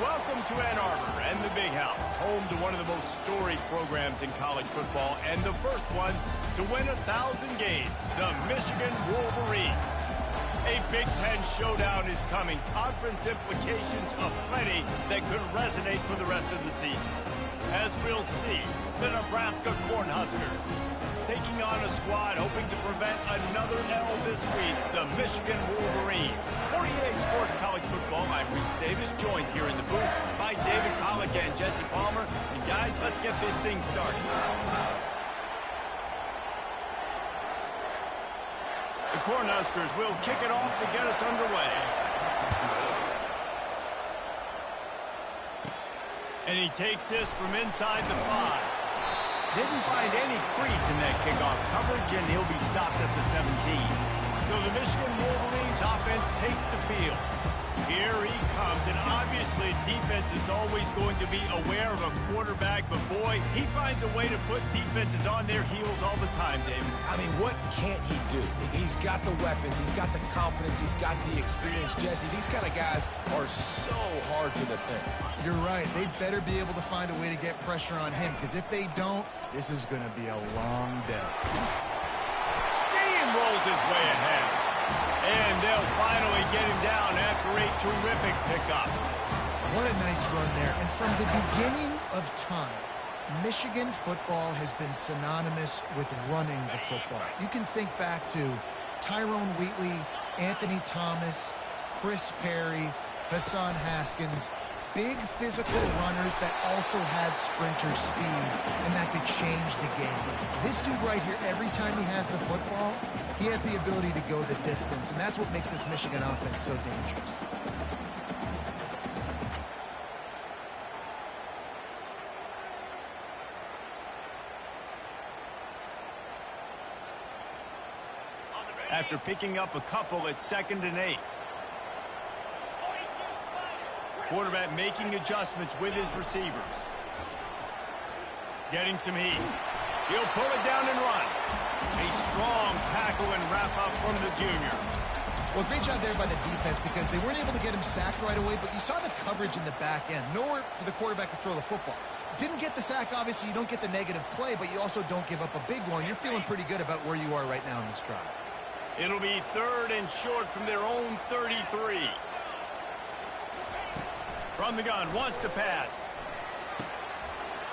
Welcome to Ann Arbor and the Big House, home to one of the most storied programs in college football and the first one to win 1,000 games, the Michigan Wolverines. A Big Ten showdown is coming, conference implications aplenty that could resonate for the rest of the season. As we'll see, the Nebraska Cornhuskers taking on a squad hoping to prevent another L this week, the Michigan Wolverines. For EA Sports College Football, I'm Reese Davis, joined here in the booth by David Pollack and Jesse Palmer. And guys, let's get this thing started. The Cornhuskers will kick it off to get us underway. And he takes this from inside the 5. Didn't find any crease in that kickoff coverage, and he'll be stopped at the 17. So the Michigan Wolverines offense takes the field. Here he comes, and obviously defense is always going to be aware of a quarterback, but boy, he finds a way to put defenses on their heels all the time, David. I mean, what can't he do? He's got the weapons, he's got the confidence, he's got the experience. Jesse, these kind of guys are so hard to defend. You're right. They better be able to find a way to get pressure on him, because if they don't, this is going to be a long day. Steamrolls his way ahead. And they'll finally get him down after a terrific pickup. What a nice run there. And from the beginning of time, Michigan football has been synonymous with running the football. You can think back to Tyrone Wheatley, Anthony Thomas, Chris Perry, Hassan Haskins. Big physical runners that also had sprinter speed, and that could change the game. This dude right here, every time he has the football, he has the ability to go the distance, and that's what makes this Michigan offense so dangerous. After picking up a couple, it's 2nd and 8. Quarterback making adjustments with his receivers. Getting some heat. He'll pull it down and run. A strong tackle and wrap up from the junior. Well, great job there by the defense, because they weren't able to get him sacked right away, but you saw the coverage in the back end. Nowhere for the quarterback to throw the football. Didn't get the sack, obviously. You don't get the negative play, but you also don't give up a big one. You're feeling pretty good about where you are right now in this drive. It'll be 3rd and short from their own 33. From the gun, wants to pass.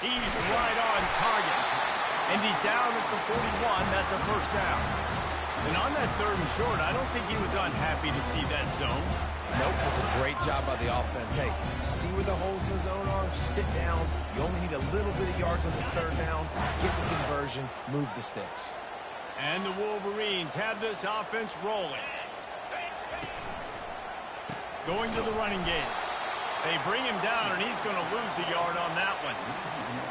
He's right on target. And he's down at the 41. That's a first down. And on that 3rd and short, I don't think he was unhappy to see that zone. Nope, it was a great job by the offense. Hey, see where the holes in the zone are? Sit down. You only need a little bit of yards on this 3rd down. Get the conversion. Move the sticks. And the Wolverines have this offense rolling. Going to the running game. They bring him down, and he's going to lose a yard on that one.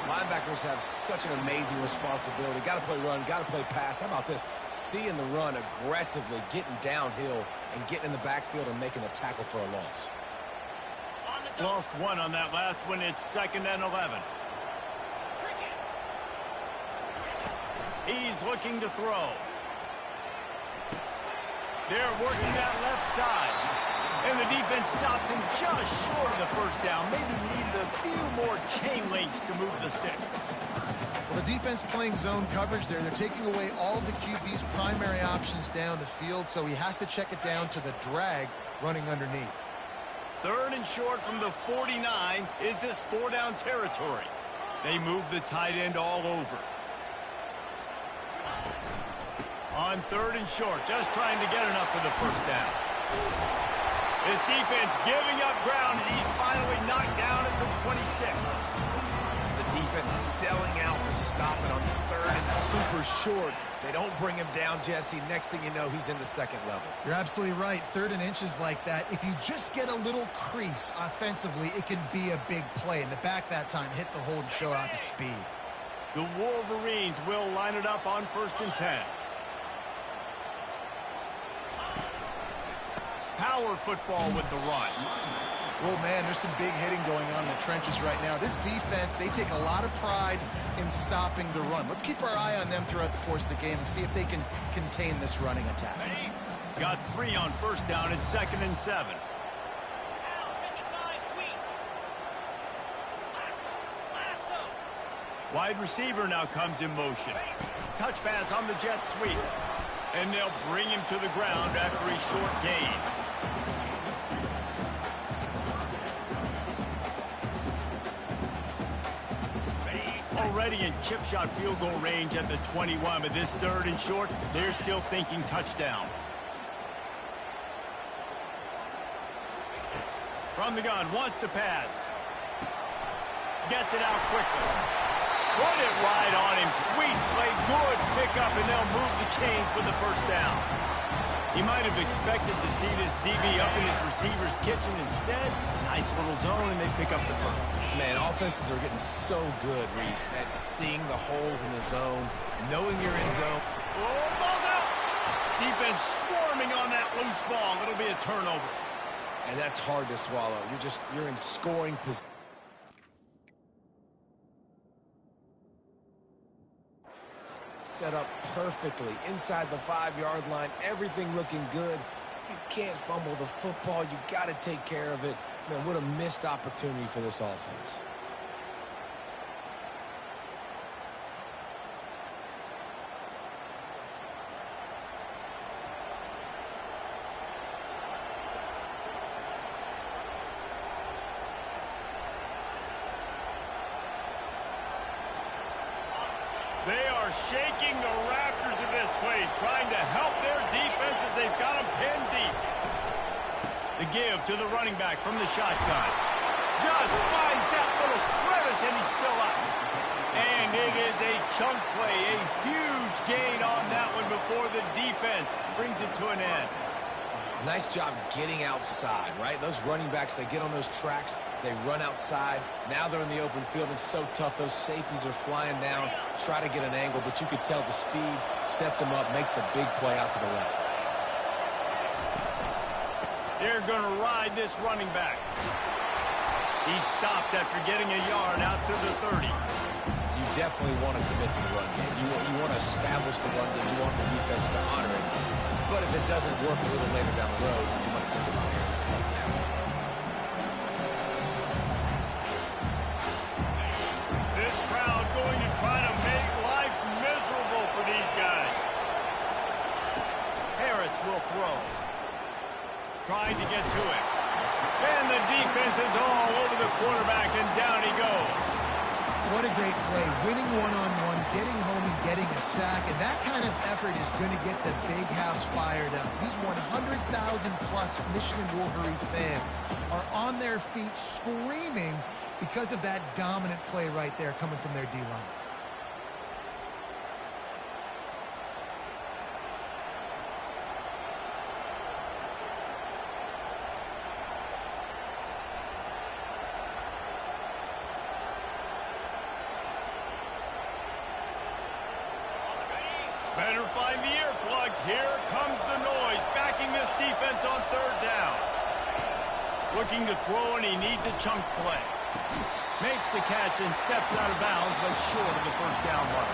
Linebackers have such an amazing responsibility. Got to play run, got to play pass. How about this? Seeing the run aggressively, getting downhill, and getting in the backfield and making a tackle for a loss. Lost one on that last one. It's 2nd and 11. He's looking to throw. They're working that left side. And the defense stops him just short of the first down. Maybe needed a few more chain links to move the sticks. Well, the defense playing zone coverage there. They're taking away all of the QB's primary options down the field, so he has to check it down to the drag running underneath. 3rd and short from the 49. Is this 4-down territory? They move the tight end all over. On 3rd and short, just trying to get enough for the first down. His defense giving up ground as he's finally knocked down at the 26. The defense selling out to stop it on 3rd and super short. They don't bring him down, Jesse. Next thing you know, he's in the 2nd level. You're absolutely right. 3rd and inches like that. If you just get a little crease offensively, it can be a big play. In the back that time, hit the hole and show out the speed. The Wolverines will line it up on 1st and 10. Power football with the run. Oh, man, there's some big hitting going on in the trenches right now. This defense, they take a lot of pride in stopping the run. Let's keep our eye on them throughout the course of the game and see if they can contain this running attack. Got 3 on 1st down. It's 2nd and 7. Wide receiver now comes in motion. Touch pass on the jet sweep. And they'll bring him to the ground after a short gain. Already in chip shot field goal range at the 21, but this third and short, they're still thinking touchdown. From the gun, wants to pass. Gets it out quickly. Put it right on him. Sweet play, good pickup, and they'll move the chains with the first down. He might have expected to see this DB up in his receiver's kitchen. Instead, nice little zone, and they pick up the first. Man, offenses are getting so good, Reese, at seeing the holes in the zone, knowing you're in zone. Oh, ball's out! Defense swarming on that loose ball. It'll be a turnover. And that's hard to swallow. You're in scoring position. Set up perfectly inside the 5-yard line. Everything looking good. You can't fumble the football. You got to take care of it. Man, what a missed opportunity for this offense. They are shaking the rafters of this place, trying to help their defense as they've got them pinned deep. The give to the running back from the shotgun. Just finds that little crevice, and he's still up. And it is a chunk play, a huge gain on that one before the defense brings it to an end. Nice job getting outside, right? Those running backs, they get on those tracks, they run outside. Now they're in the open field. It's so tough. Those safeties are flying down, try to get an angle, but you could tell the speed sets them up, makes the big play out to the left. They're going to ride this running back. He stopped after getting a yard out to the 30. You definitely want to commit to the run game. You want to establish the run game. You want the defense to honor it. But if it doesn't work a little later down the road, you might think about it. This crowd going to try to make life miserable for these guys. Harris will throw. Trying to get to it. And the defense is all over the quarterback, and down he goes. What a great play. Winning one-on-one, getting home and getting a sack, and that kind of effort is going to get the big house fired up. These 100,000-plus Michigan Wolverine fans are on their feet screaming because of that dominant play right there coming from their D-line. Better find the earplugs. Here comes the noise, backing this defense on third down. Looking to throw, and he needs a chunk play. Makes the catch and steps out of bounds, but short of the first down mark.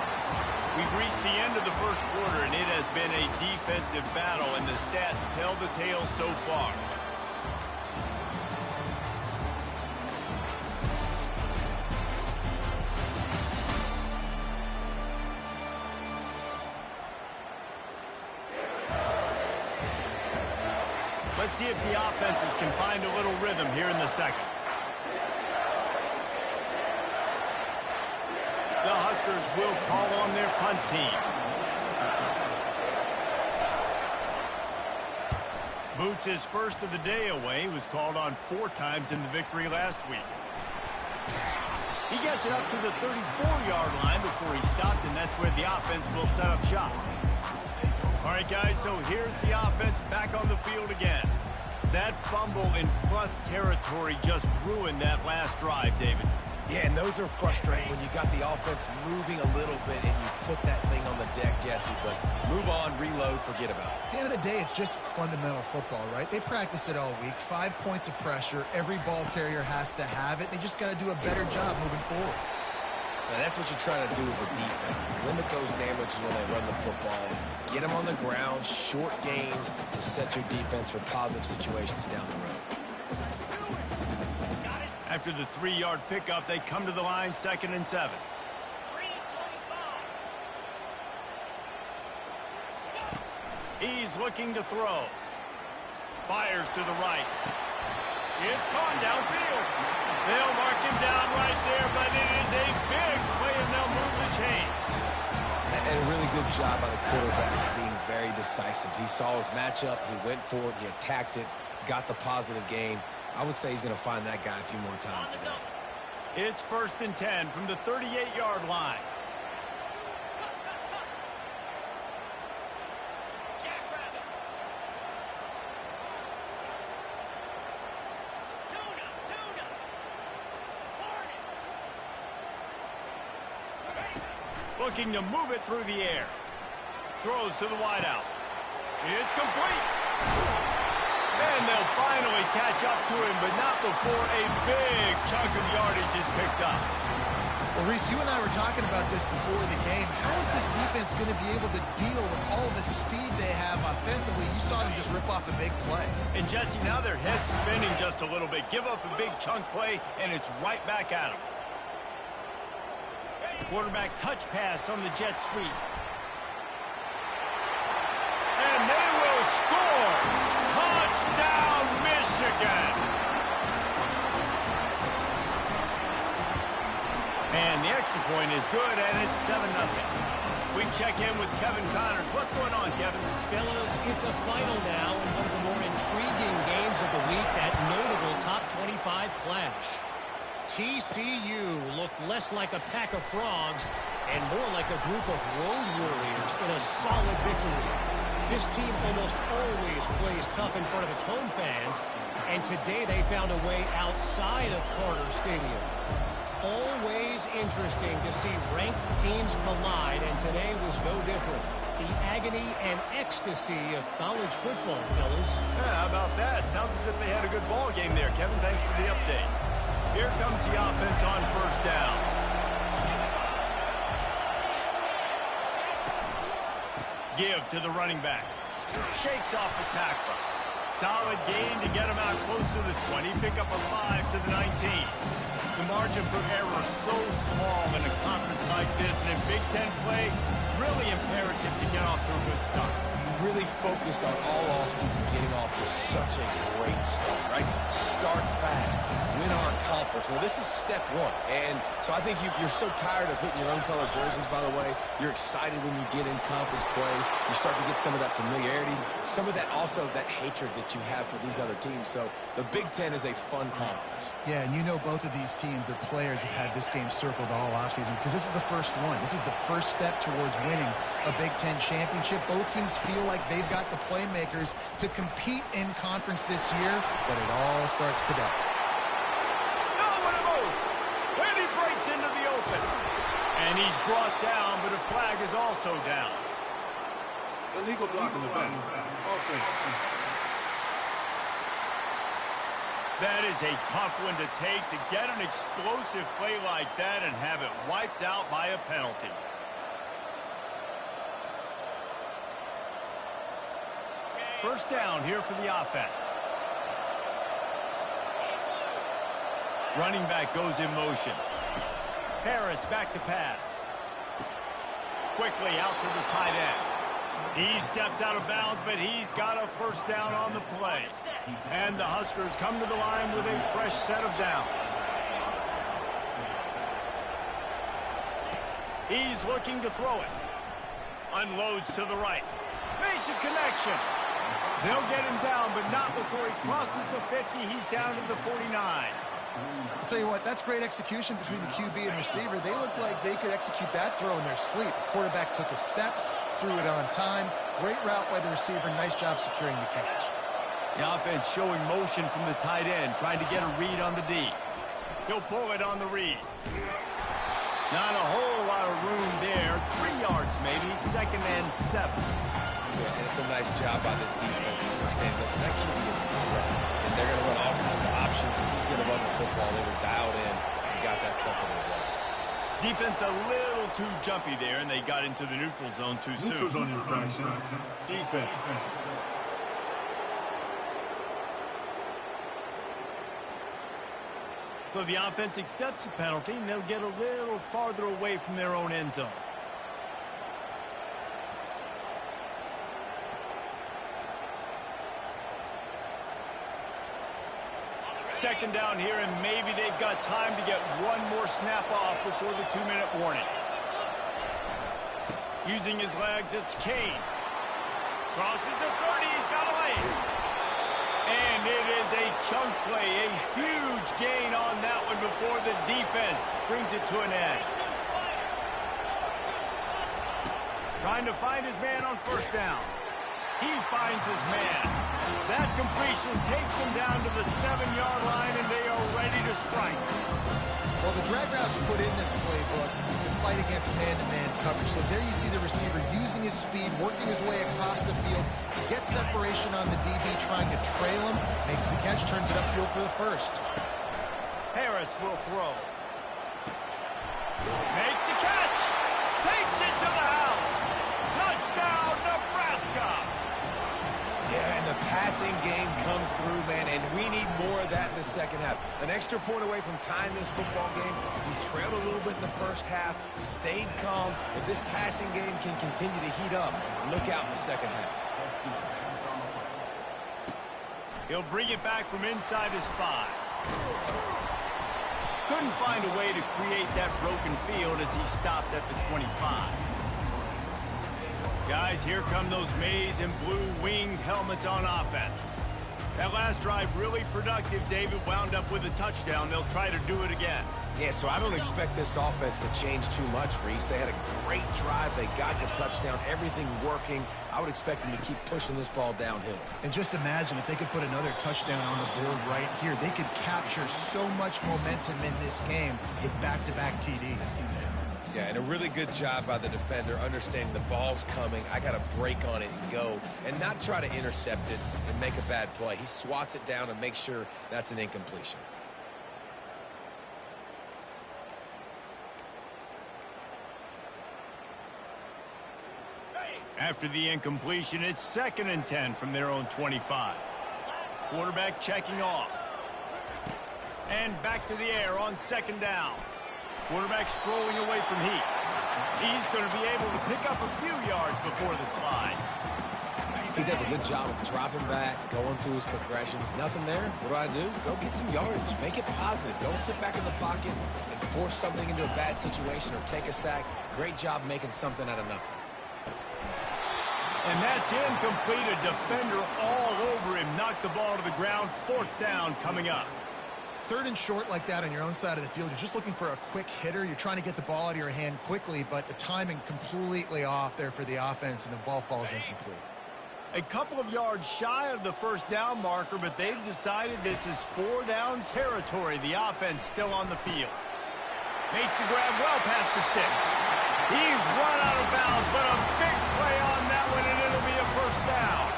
We've reached the end of the first quarter, and it has been a defensive battle, and the stats tell the tale so far. Let's see if the offenses can find a little rhythm here in the second. The Huskers will call on their punt team. Boots' first of the day away was called on 4 times in the victory last week. He gets it up to the 34-yard line before he stopped, and that's where the offense will set up shop. All right, guys, so here's the offense back on the field again. That fumble in plus territory just ruined that last drive, David. Yeah, and those are frustrating when you got the offense moving a little bit and you put that thing on the deck, Jesse. But move on, reload, forget about it. At the end of the day, it's just fundamental football, right? They practice it all week. 5 points of pressure. Every ball carrier has to have it. They just got to do a better job moving forward. Now, that's what you're trying to do as a defense. Limit those damages when they run the football. Get them on the ground, short gains to set your defense for positive situations down the road. After the 3-yard pickup, they come to the line 2nd and 7. He's looking to throw. Fires to the right. It's gone downfield. They'll mark him down right there, but it is a big play, and they'll move the chains. And a really good job by the quarterback being very decisive. He saw his matchup. He went for it. He attacked it, got the positive gain. I would say he's going to find that guy a few more times today. It's 1st and 10 from the 38-yard line. Looking to move it through the air. Throws to the wideout. It's complete. And they'll finally catch up to him, but not before a big chunk of yardage is picked up. Well, Reese, you and I were talking about this before the game. How is this defense going to be able to deal with all the speed they have offensively? You saw them just rip off a big play. And, Jesse, now their head's spinning just a little bit. Give up a big chunk play, and it's right back at them. Quarterback touch pass on the jet sweep. And they will score! Touchdown, Michigan! And the extra point is good, and it's 7-0. We check in with Kevin Connors. What's going on, Kevin? Fellas, it's a final now in one of the more intriguing games of the week, that notable top 25 clash. TCU looked less like a pack of frogs and more like a group of road warriors in a solid victory. This team almost always plays tough in front of its home fans, and today they found a way outside of Carter Stadium. Always interesting to see ranked teams collide, and today was no different. The agony and ecstasy of college football, fellas. Yeah, how about that? Sounds as if they had a good ball game there. Kevin, thanks for the update. Here comes the offense on 1st down. Give to the running back. Shakes off the tackler. Solid gain to get him out close to the 20. Pick up a 5 to the 19. The margin for error so small in a conference like this, and in Big Ten play, really imperative to get off to a good start. Really focus on all offseason getting off to such a great start, right? Start fast. Win our conference. Well, this is step one. And so I think you're so tired of hitting your own color jerseys, by the way. You're excited when you get in conference play. You start to get some of that familiarity, some of that also that hatred that you have for these other teams. So the Big Ten is a fun conference. Yeah, and you know both of these teams, their players have had this game circled all offseason because this is the first one. This is the first step towards winning a Big Ten championship. Both teams feel like they've got the playmakers to compete in conference this year, but it all starts today. No, what a move! And he breaks into the open. And he's brought down, but a flag is also down. Illegal block in the back. Offense. That is a tough one to take, to get an explosive play like that and have it wiped out by a penalty. First down here for the offense. Running back goes in motion. Harris back to pass. Quickly out to the tight end. He steps out of bounds, but he's got a first down on the play. And the Huskers come to the line with a fresh set of downs. He's looking to throw it. Unloads to the right. Makes a connection. They'll get him down, but not before he crosses the 50. He's down to the 49. I'll tell you what, that's great execution between the QB and receiver. They look like they could execute that throw in their sleep. Quarterback took his steps, threw it on time. Great route by the receiver. Nice job securing the catch. The offense showing motion from the tight end, trying to get a read on the D. He'll pull it on the read. Not a whole lot of room there. 3 yards maybe, 2nd and 7. Yeah, and it's a nice job by this defense to understand this. That QB is a threat, and they're going to run all kinds of options. If he's going to run the football, they were dialed in and got that second and one. Defense a little too jumpy there, and they got into the neutral zone too soon. Neutral zone infraction. Defense. So the offense accepts the penalty, and they'll get a little farther away from their own end zone. second down here, and maybe they've got time to get one more snap off before the 2-minute warning. Using his legs, it's Kane. Crosses the 30, he's got a lane. And it is a chunk play, a huge gain on that one before the defense brings it to an end. Trying to find his man on first down. He finds his man. That completion takes him down to the 7-yard line, and they are ready to strike. Well, the drag routes put in this playbook to fight against man-to-man coverage. So there you see the receiver using his speed, working his way across the field. He gets separation on the DB, trying to trail him, makes the catch, turns it upfield for the first. Harris will throw. Makes the catch. Takes it to the house. Touchdown, Nebraska. Yeah, and the passing game comes through, man, and we need more of that in the second half. An extra point away from tying this football game. We trailed a little bit in the first half, stayed calm. If this passing game can continue to heat up, look out in the second half. He'll bring it back from inside his 5. Couldn't find a way to create that broken field as he stopped at the 25. Guys, here come those maize and blue winged helmets on offense. That last drive really productive. David wound up with a touchdown. They'll try to do it again. Yeah, so I don't expect this offense to change too much, Reese. They had a great drive. They got the touchdown. Everything working. I would expect them to keep pushing this ball downhill. And just imagine if they could put another touchdown on the board right here. They could capture so much momentum in this game with back-to-back TDs. Yeah, and a really good job by the defender understanding the ball's coming. I got to break on it and go and not try to intercept it and make a bad play. He swats it down and makes sure that's an incompletion. After the incompletion, it's 2nd and 10 from their own 25. Quarterback checking off. And back to the air on 2nd down. Quarterback strolling away from heat. He's going to be able to pick up a few yards before the slide. He does a good job of dropping back, going through his progressions. Nothing there. What do? Go get some yardage. Make it positive. Don't sit back in the pocket and force something into a bad situation or take a sack. Great job making something out of nothing. And that's incomplete. A defender all over him. Knocked the ball to the ground. 4th down coming up. 3rd and short like that on your own side of the field. You're just looking for a quick hitter. You're trying to get the ball out of your hand quickly, but the timing completely off there for the offense, and the ball falls incomplete. A couple of yards shy of the 1st down marker, but they've decided this is 4-down territory. The offense still on the field. Makes the grab well past the sticks. He's run out of bounds, but a big play on that one, and it'll be a 1st down.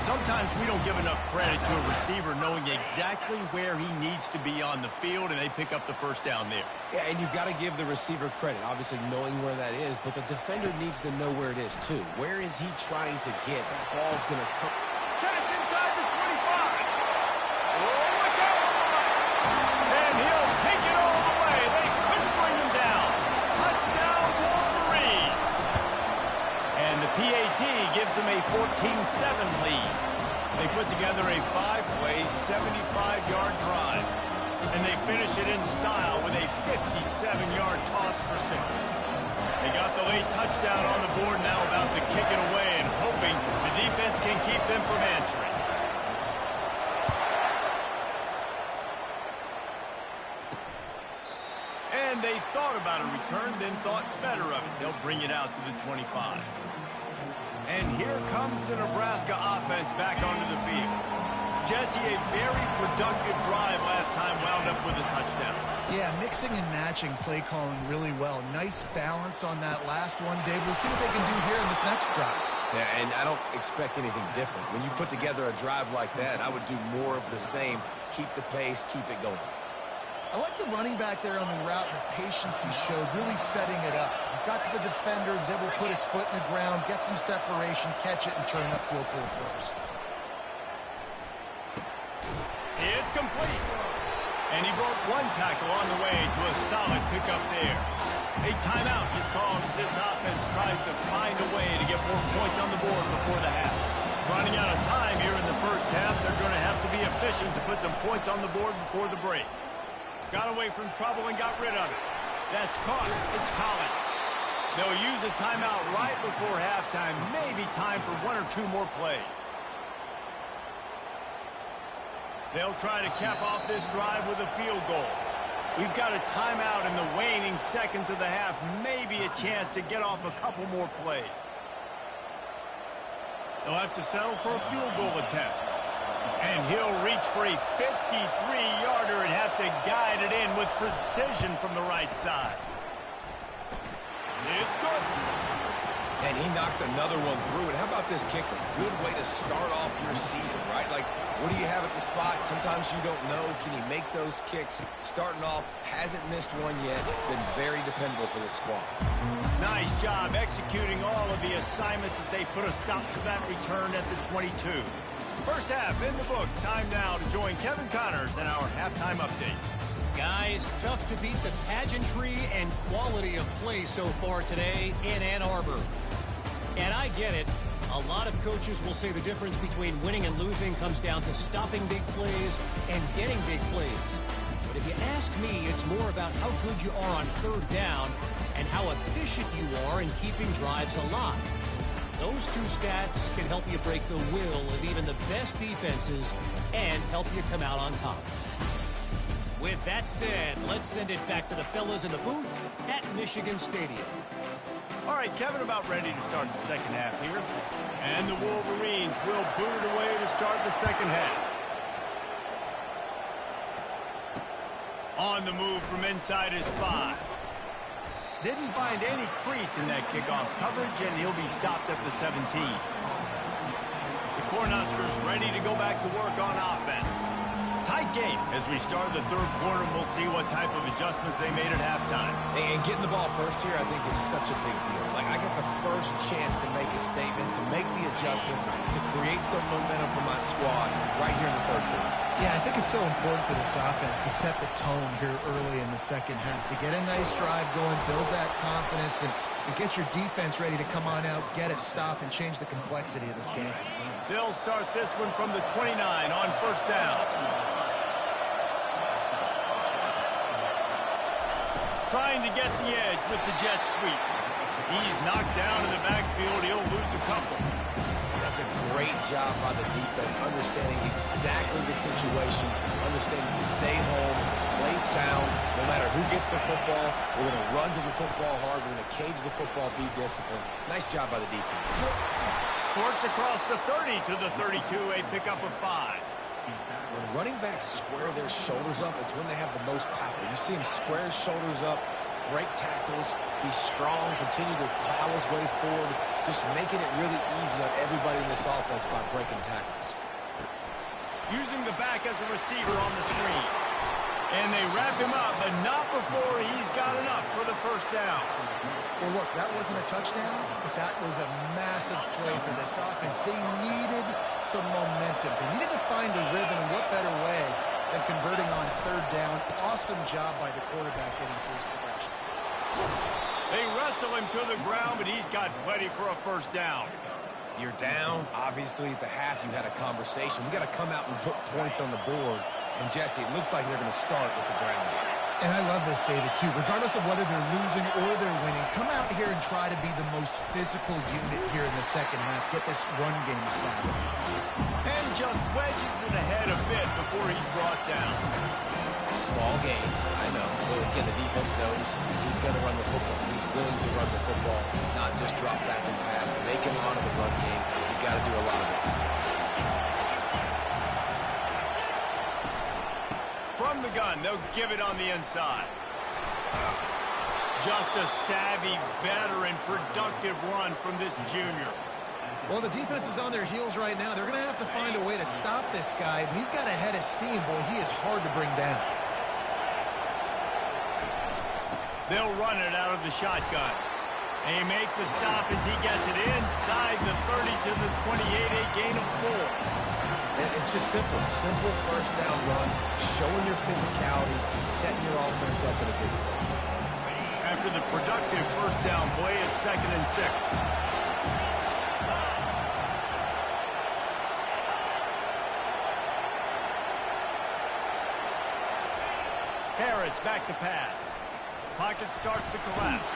Sometimes we don't give enough credit to a receiver knowing exactly where he needs to be on the field, and they pick up the 1st down there. Yeah, and you've got to give the receiver credit, obviously knowing where that is, but the defender needs to know where it is, too. Where is he trying to get? That ball's going to come. Catch inside the 25. Oh, look out! And he'll take it all the way. They couldn't bring him down. Touchdown, Wolverines. And the PAT gives them a 14-7 lead. They put together a 5-play, 75-yard drive. And they finish it in style with a 57-yard toss for 6. They got the late touchdown on the board, now about to kick it away and hoping the defense can keep them from answering. And they thought about a return, then thought better of it. They'll bring it out to the 25. And here comes the Nebraska offense back onto the field. Jesse, a very productive drive last time, wound up with a touchdown. Yeah, mixing and matching play calling really well. Nice balance on that last one, Dave. Let's see what they can do here in this next drive. Yeah, and I don't expect anything different. When you put together a drive like that, I would do more of the same. Keep the pace, keep it going. I like the running back there on the route and the patience he showed, really setting it up. He got to the defender, was able to put his foot in the ground, get some separation, catch it, and turn upfield for the 1st. It's complete. And he broke one tackle on the way to a solid pickup there. A timeout is called as this offense tries to find a way to get more points on the board before the half. Running out of time here in the 1st half, they're going to have to be effective position to put some points on the board before the break. Got away from trouble and got rid of it. That's caught. It's Collins. They'll use a timeout right before halftime. Maybe time for one or two more plays. They'll try to cap off this drive with a field goal. We've got a timeout in the waning seconds of the half. Maybe a chance to get off a couple more plays. They'll have to settle for a field goal attempt. And he'll reach for a 53-yarder and have to guide it in with precision from the right side. It's good. And he knocks another one through. And how about this kicker? Good way to start off your season, right? Like, what do you have at the spot? Sometimes you don't know. Can he make those kicks? Starting off, hasn't missed one yet. Been very dependable for this squad. Nice job executing all of the assignments as they put a stop to that return at the 22. First half in the books. Time now to join Kevin Connors in our halftime update. Guys, tough to beat the pageantry and quality of play so far today in Ann Arbor. And I get it. A lot of coaches will say the difference between winning and losing comes down to stopping big plays and getting big plays. But if you ask me, it's more about how good you are on third down and how efficient you are in keeping drives alive. Those two stats can help you break the will of even the best defenses and help you come out on top. With that said, let's send it back to the fellas in the booth at Michigan Stadium. All right, Kevin, about ready to start the second half here. And the Wolverines will boot it away to start the second half. On the move from inside his 5. Didn't find any crease in that kickoff coverage, and he'll be stopped at the 17. The Cornhuskers ready to go back to work on offense. Tight game as we start the third quarter, and we'll see what type of adjustments they made at halftime. And getting the ball first here, I think, is such a big deal. Like, I get the first chance to make a statement, to make the adjustments, to create some momentum for my squad right here in the third quarter. Yeah, I think it's so important for this offense to set the tone here early in the second half, to get a nice drive going, build that confidence, and get your defense ready to come on out, get a stop, and change the complexity of this game. They'll start this one from the 29 on first down. Trying to get the edge with the jet sweep. He's knocked down in the backfield. He'll lose a couple. That's a great job by the defense, understanding exactly the situation, understanding to stay home, play sound. No matter who gets the football, we're going to run to the football hard. We're going to cage the football, be disciplined. Nice job by the defense. Sports across the 30 to the 32, a pickup of 5. When running backs square their shoulders up, it's when they have the most power. You see him square his shoulders up, break tackles, be strong, continue to plow his way forward, just making it really easy on everybody in this offense by breaking tackles. Using the back as a receiver on the screen. And they wrap him up, but not before he's got enough for the first down. Well, look, that wasn't a touchdown, but that was a massive play for this offense. They needed some momentum. They needed to find a rhythm, and what better way than converting on third down. Awesome job by the quarterback getting through his progression. They wrestle him to the ground, but he's got plenty for a first down. You're down. Obviously, at the half, you had a conversation. We got to come out and put points on the board. And, Jesse, it looks like they're going to start with the ground game. And I love this, David, too. Regardless of whether they're losing or they're winning, come out here and try to be the most physical unit here in the second half. Get this run game established. And just wedges it ahead a bit before he's brought down. Small game, I know. But, again, the defense knows he's going to run the football. He's willing to run the football, not just drop back and pass. Make him honor the run game. You got to do a lot of this. From the gun, they'll give it on the inside. Just a savvy, veteran, productive run from this junior. Well, the defense is on their heels right now. They're going to have to find a way to stop this guy. He's got a head of steam. Boy, he is hard to bring down. They'll run it out of the shotgun. They make the stop as he gets it inside the 30 to the 28, a gain of 4. And it's just simple. Simple first down run, showing your physicality, setting your offense up in a good spot. After the productive first down play, it's 2nd and 6. Harris back to pass. Pocket starts to collapse.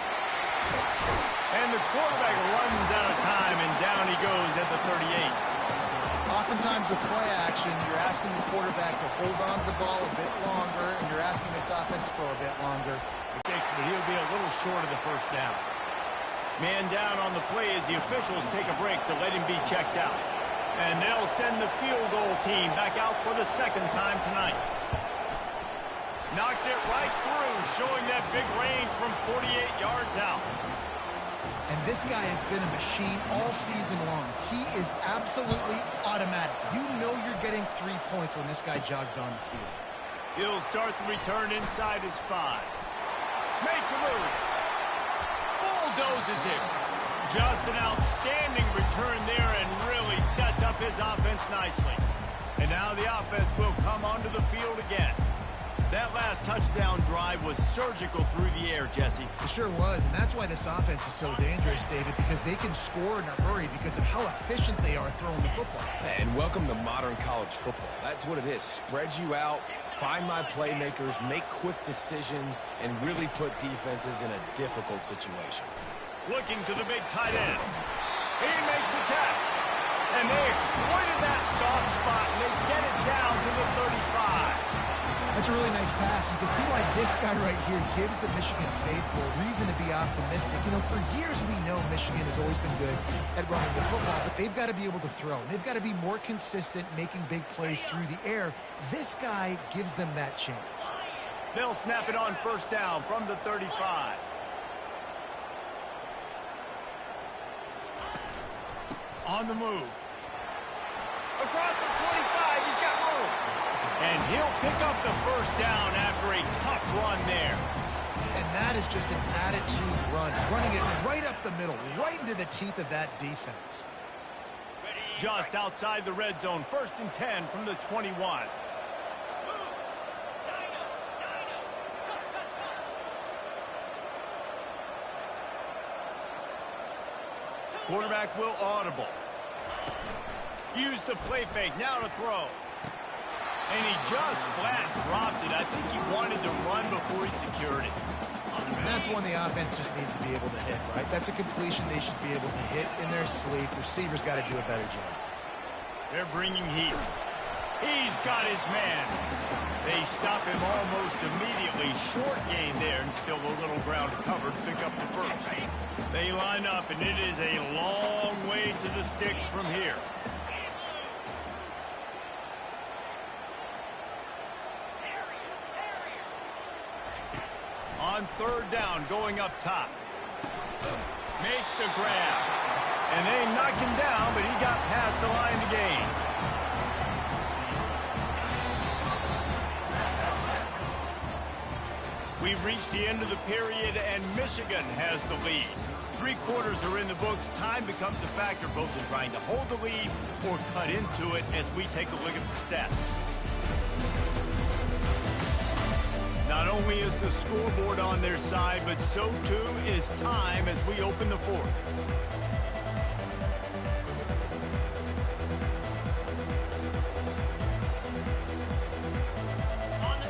And the quarterback runs out of time, and down he goes at the 38. Oftentimes with play action, you're asking the quarterback to hold on to the ball a bit longer, and you're asking this offense to throw a bit longer. But he'll be a little short of the first down. Man down on the play as the officials take a break to let him be checked out. And they'll send the field goal team back out for the second time tonight. Knocked it right through, showing that big range from 48 yards out. And this guy has been a machine all season long. He is absolutely automatic. You know you're getting 3 points when this guy jogs on the field. He'll start the return inside his 5. Makes a move. Bulldozes him. Just an outstanding return there and really sets up his offense nicely. And now the offense will come onto the field again. That last touchdown drive was surgical through the air, Jesse. It sure was, and that's why this offense is so dangerous, David, because they can score in a hurry because of how efficient they are throwing the football. And welcome to modern college football. That's what it is. Spread you out, find my playmakers, make quick decisions, and really put defenses in a difficult situation. Looking to the big tight end. He makes the catch. And they exploited that soft spot, and they get it down to the 35. That's a really nice pass. You can see why this guy right here gives the Michigan faithful reason to be optimistic. You know, for years we know Michigan has always been good at running the football, but they've got to be able to throw. They've got to be more consistent making big plays through the air. This guy gives them that chance. They'll snap it on first down from the 35. On the move. Across the 25, he's got room. And he'll pick up the first down after a tough run there. And that is just an attitude run. Running it right up the middle, right into the teeth of that defense. Just outside the red zone, 1st and 10 from the 21. Quarterback will audible. Use the play fake, now to throw. And he just flat dropped it. I think he wanted to run before he secured it. And that's one the offense just needs to be able to hit, right? That's a completion they should be able to hit in their sleep. Receivers got to do a better job. They're bringing heat. He's got his man. They stop him almost immediately. Short gain there, and still a little ground to cover to pick up the first. They line up, and it is a long way to the sticks from here. On 3rd down, going up top. Makes the grab. And they knock him down, but he got past the line to gain. We've reached the end of the period, and Michigan has the lead. 3 quarters are in the books. Time becomes a factor both in trying to hold the lead or cut into it as we take a look at the stats. Not only is the scoreboard on their side, but so too is time as we open the 4th.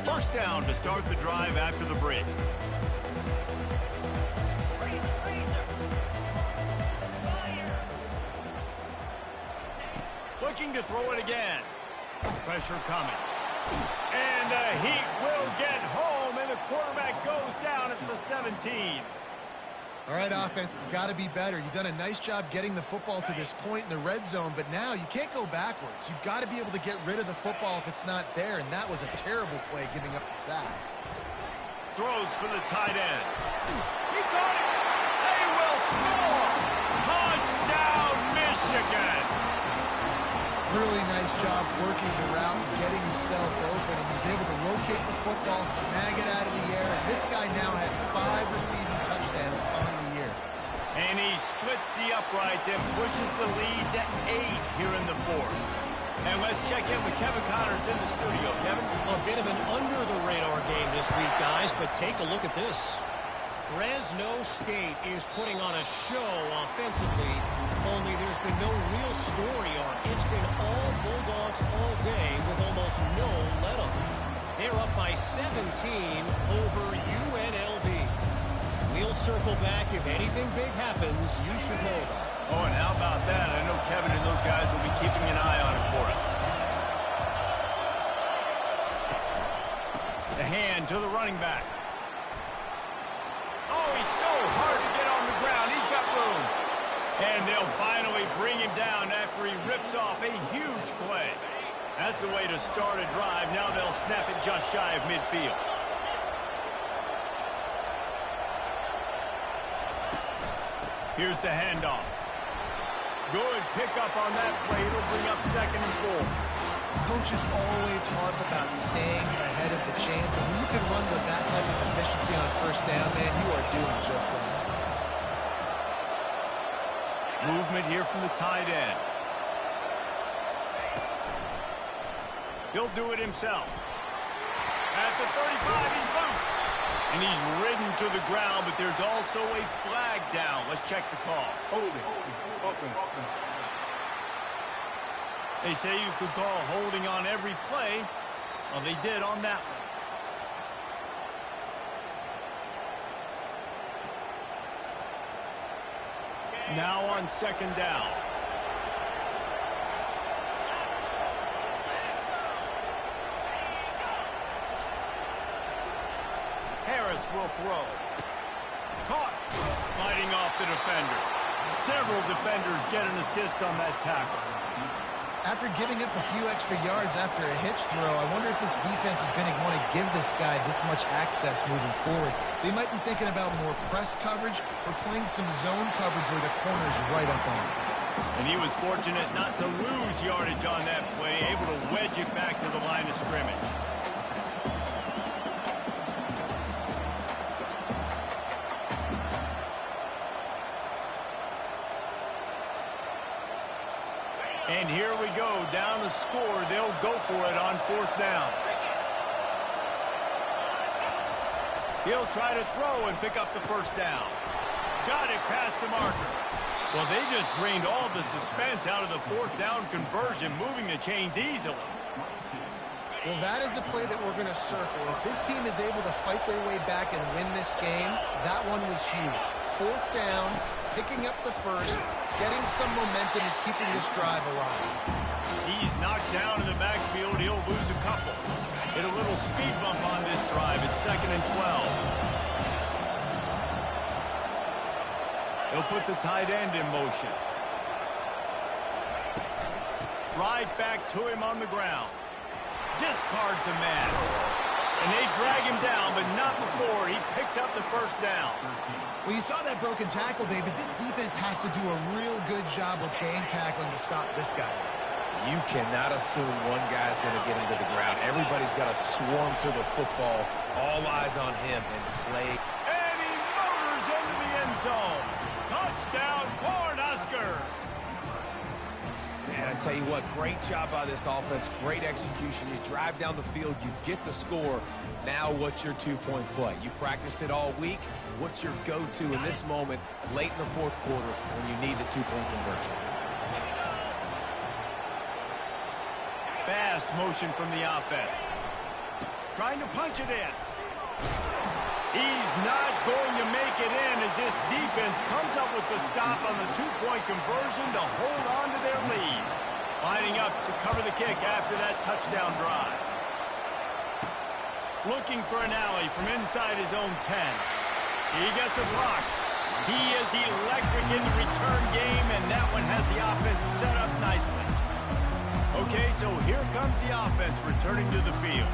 First down to start the drive after the break. Looking to throw it again. Pressure coming. And the heat will get home, and the quarterback goes down at the 17. All right, offense has got to be better. You've done a nice job getting the football to this point in the red zone, but now you can't go backwards. You've got to be able to get rid of the football if it's not there, and that was a terrible play giving up the sack. Throws for the tight end. He got it. They will score. Touchdown, Michigan. Really nice job working the route and getting himself open. He was able to locate the football, snag it out of the air, and this guy now has 5 receiving touchdowns on the year. And he splits the uprights and pushes the lead to 8 here in the 4th. And let's check in with Kevin Connors in the studio. Kevin? A bit of an under-the-radar game this week, guys, but take a look at this. Fresno State is putting on a show offensively, only there's been no real story arc. It's been all Bulldogs all day with almost no let-up. They're up by 17 over UNLV. We'll circle back. If anything big happens, you should know about it. Oh, and how about that? I know Kevin and those guys will be keeping an eye on it for us. The hand to the running back. Oh, he's so hard to get on the ground. He's got room. And they'll finally bring him down after he rips off a huge play. That's the way to start a drive. Now they'll snap it just shy of midfield. Here's the handoff. Good pickup on that play. It'll bring up 2nd and 4. Coaches always harp about staying ahead of the chains, and when you can run with that type of efficiency on 1st down, man, you are doing just that. Movement here from the tight end. He'll do it himself. At the 35, he's loose. And he's ridden to the ground, but there's also a flag down. Let's check the call. Holding. They say you could call holding on every play. Well, they did on that one. Now on 2nd down. Harris will throw. Caught. Fighting off the defender. Several defenders get an assist on that tackle. After giving up a few extra yards after a hitch throw, I wonder if this defense is going to want to give this guy this much access moving forward. They might be thinking about more press coverage or playing some zone coverage where the corner's right up on him. And he was fortunate not to lose yardage on that play, able to wedge it back to the line of scrimmage. And here we go, down the score. They'll go for it on 4th down. He'll try to throw and pick up the 1st down. Got it past the marker. Well, they just drained all the suspense out of the 4th down conversion, moving the chains easily. Well, that is a play that we're going to circle. If this team is able to fight their way back and win this game, that one was huge. 4th down, picking up the 1st, getting some momentum and keeping this drive alive. He's knocked down in the backfield. He'll lose a couple. Hit a little speed bump on this drive. It's 2nd and 12. He'll put the tight end in motion. Right back to him on the ground. Discards a man. And they drag him down, but not before he picks up the 1st down. Well, you saw that broken tackle, David. This defense has to do a real good job with gang tackling to stop this guy. You cannot assume one guy's going to get him to the ground. Everybody's got to swarm to the football. All eyes on him and play. And he motors into the end zone. Touchdown, Cornhuskers. Man, I tell you what, great job by this offense. Great execution. You drive down the field, you get the score. Now what's your 2-point play? You practiced it all week. What's your go-to in this moment late in the 4th quarter when you need the 2-point conversion? Fast motion from the offense. Trying to punch it in. He's not going to make it in as this defense comes up with the stop on the 2-point conversion to hold on to their lead. Lining up to cover the kick after that touchdown drive. Looking for an alley from inside his own 10. He gets a block. He is electric in the return game, and that one has the offense set up nicely. Okay, so here comes the offense returning to the field.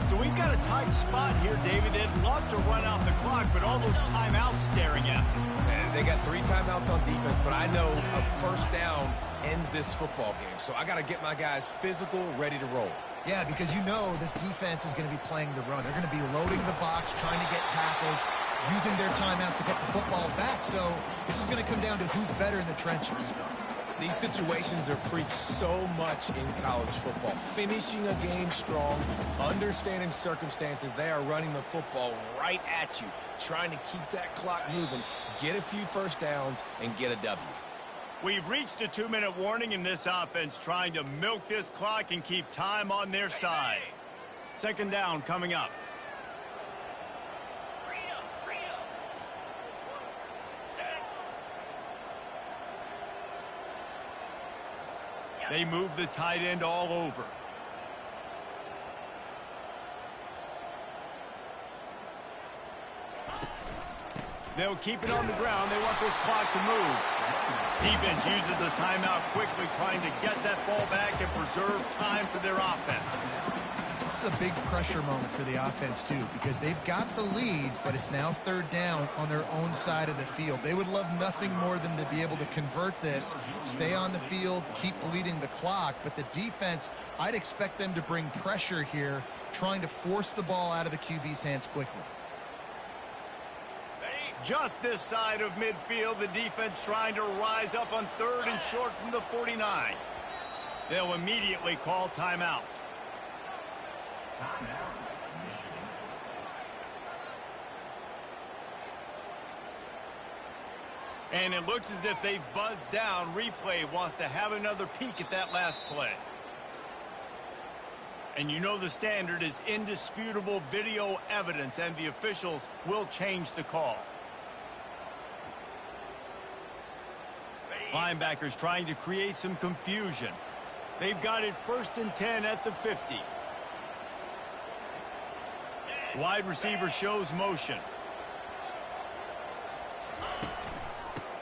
So we've got a tight spot here, David. They'd love to run out the clock, but all those timeouts staring at them. Man, they got 3 timeouts on defense, but I know a 1st down ends this football game. So I got to get my guys physical, ready to roll. Yeah, because you know this defense is going to be playing the run. They're going to be loading the box, trying to get tackles, using their timeouts to get the football back. So this is going to come down to who's better in the trenches. These situations are preached so much in college football. Finishing a game strong, understanding circumstances. They are running the football right at you, trying to keep that clock moving, get a few 1st downs, and get a W. We've reached a 2-minute warning in this offense, trying to milk this clock and keep time on their side. Second down coming up. They move the tight end all over. They'll keep it on the ground. They want this clock to move. Defense uses a timeout quickly, trying to get that ball back and preserve time for their offense. This is a big pressure moment for the offense, too, because they've got the lead, but it's now third down on their own side of the field. They would love nothing more than to be able to convert this, stay on the field, keep bleeding the clock. But the defense, I'd expect them to bring pressure here, trying to force the ball out of the QB's hands quickly. Just this side of midfield, the defense trying to rise up on third and short from the 49. They'll immediately call timeout. And it looks as if they've buzzed down. Replay wants to have another peek at that last play. And you know the standard is indisputable video evidence, and the officials will change the call. Linebackers trying to create some confusion. They've got it 1st and 10 at the 50. Wide receiver shows motion.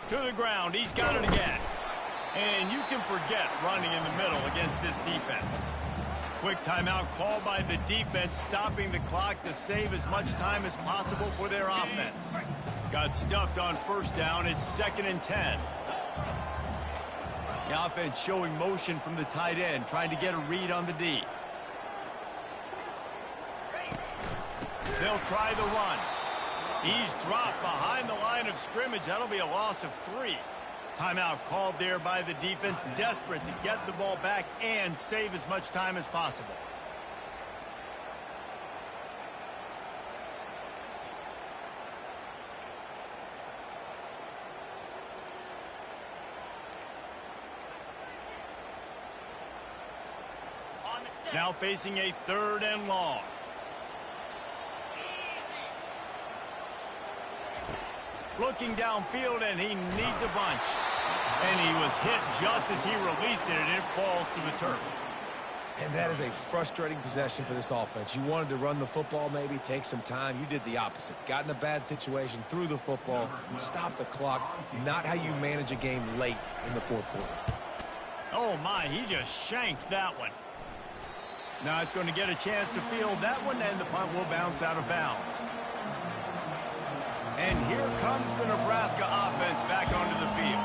To the ground. He's got it again. And you can forget running in the middle against this defense. Quick timeout called by the defense, stopping the clock to save as much time as possible for their offense. Got stuffed on 1st down. It's 2nd and 10. The offense showing motion from the tight end, trying to get a read on the D. They'll try the run. He's dropped behind the line of scrimmage. That'll be a loss of 3. Timeout called there by the defense, desperate to get the ball back and save as much time as possible. Now facing a 3rd and long. Looking downfield, and he needs a bunch. And he was hit just as he released it, and it falls to the turf. And that is a frustrating possession for this offense. You wanted to run the football, maybe take some time. You did the opposite. Got in a bad situation, threw the football, stopped the clock. Not how you manage a game late in the 4th quarter. Oh, my, he just shanked that one. Not going to get a chance to field that one, and the punt will bounce out of bounds. And here comes the Nebraska offense back onto the field.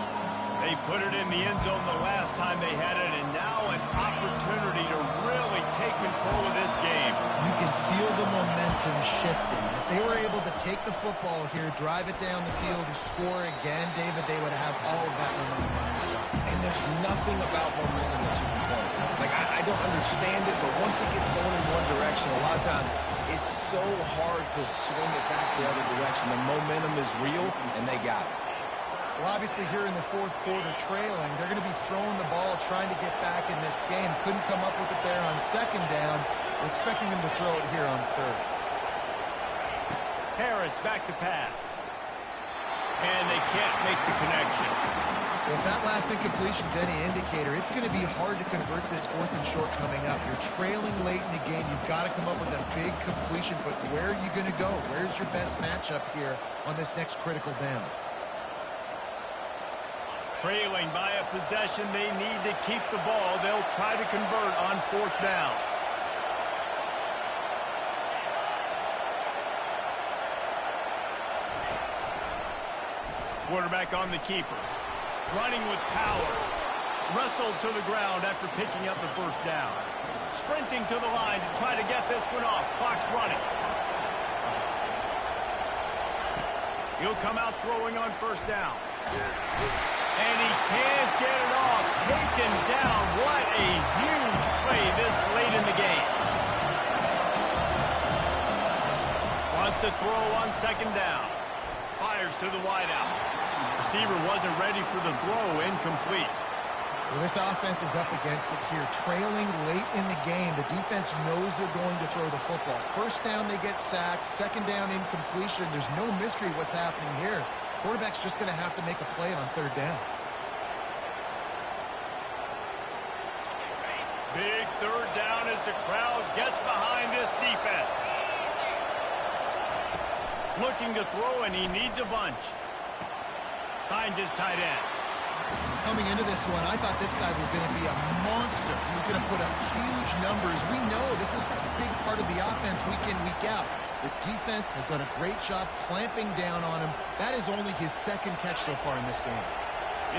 They put it in the end zone the last time they had it, and now an opportunity to really take control of this game. You can feel the momentum shifting. If they were able to take the football here, drive it down the field, and score again, David, they would have all of that momentum on their side. And there's nothing about momentum that you can play. Like, I don't understand it, but once it gets going in one direction, a lot of times it's so hard to swing it back the other direction. The momentum is real, and they got it. Well, obviously here in the 4th quarter trailing, they're going to be throwing the ball, trying to get back in this game. Couldn't come up with it there on 2nd down. We're expecting them to throw it here on 3rd. Harris back to pass. And they can't make the connection. Well, if that last incompletion's any indicator, it's going to be hard to convert this 4th and short coming up. You're trailing late in the game. You've got to come up with a big completion, but where are you going to go? Where's your best matchup here on this next critical down? Trailing by a possession, they need to keep the ball. They'll try to convert on 4th down. Quarterback on the keeper. Running with power. Wrestled to the ground after picking up the 1st down. Sprinting to the line to try to get this one off. Clock's running. He'll come out throwing on 1st down. And he can't get it off. Taken down. What a huge play this late in the game. Wants to throw on 2nd down. Fires to the wideout. Receiver wasn't ready for the throw. Incomplete. Well, this offense is up against it here. Trailing late in the game, the defense knows they're going to throw the football. First down, they get sacked. Second down, incompletion. There's no mystery what's happening here. Quarterback's just going to have to make a play on third down. Big third down as the crowd gets behind this defense. Looking to throw, and he needs a bunch. Finds his tight end. Coming into this one, I thought this guy was going to be a monster. He was going to put up huge numbers. We know this is a big part of the offense week in, week out. The defense has done a great job clamping down on him. That is only his second catch so far in this game.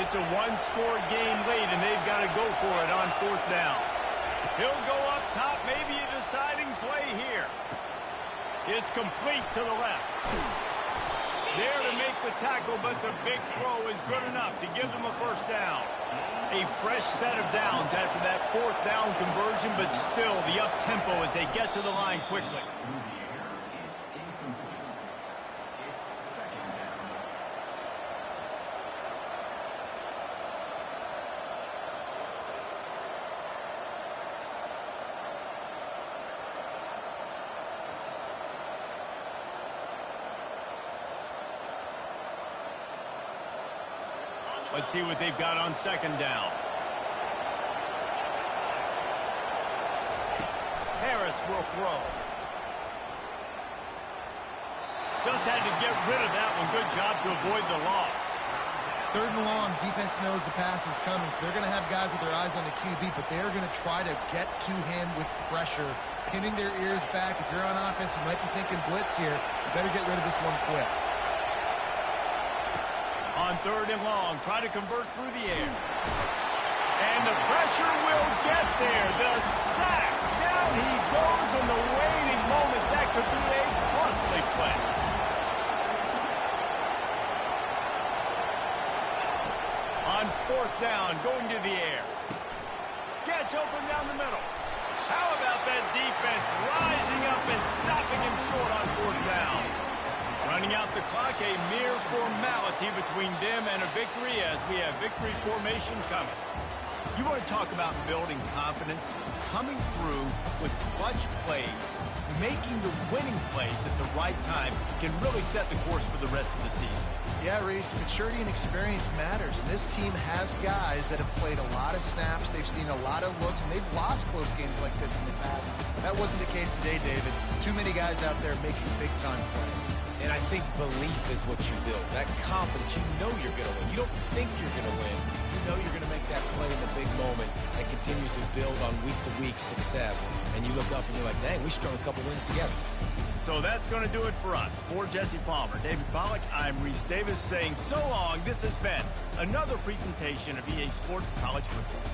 It's a one-score game late, and they've got to go for it on fourth down. He'll go up top, maybe a deciding play here. It's complete to the left. There to make the tackle, but the big throw is good enough to give them a first down. A fresh set of downs after that fourth down conversion, but still the up-tempo as they get to the line quickly. Let's see what they've got on second down. Harris will throw. Just had to get rid of that one. Good job to avoid the loss. Third and long, defense knows the pass is coming, so they're going to have guys with their eyes on the QB, but they're going to try to get to him with pressure, pinning their ears back. If you're on offense, you might be thinking blitz here. You better get rid of this one quick. On third and long, try to convert through the air. And the pressure will get there. The sack. Down he goes in the waning moments. That could be a costly play. On fourth down, going to the air. Gets open down the middle. How about that defense rising up and stopping him short on fourth down? Running out the clock, a mere formality between them and a victory as we have victory formation coming. You want to talk about building confidence? Coming through with clutch plays, making the winning plays at the right time can really set the course for the rest of the season. Yeah, Reese, maturity and experience matters. And this team has guys that have played a lot of snaps. They've seen a lot of looks, and they've lost close games like this in the past. That wasn't the case today, David. Too many guys out there making big-time plays. And I think belief is what you build. That confidence, you know you're going to win. You don't think you're going to win. You know you're going to make that play in the big moment that continues to build on week-to-week success. And you look up and you're like, dang, we strung a couple wins together. So that's going to do it for us. For Jesse Palmer, David Pollack, I'm Reese Davis saying so long. This has been another presentation of EA Sports College Football.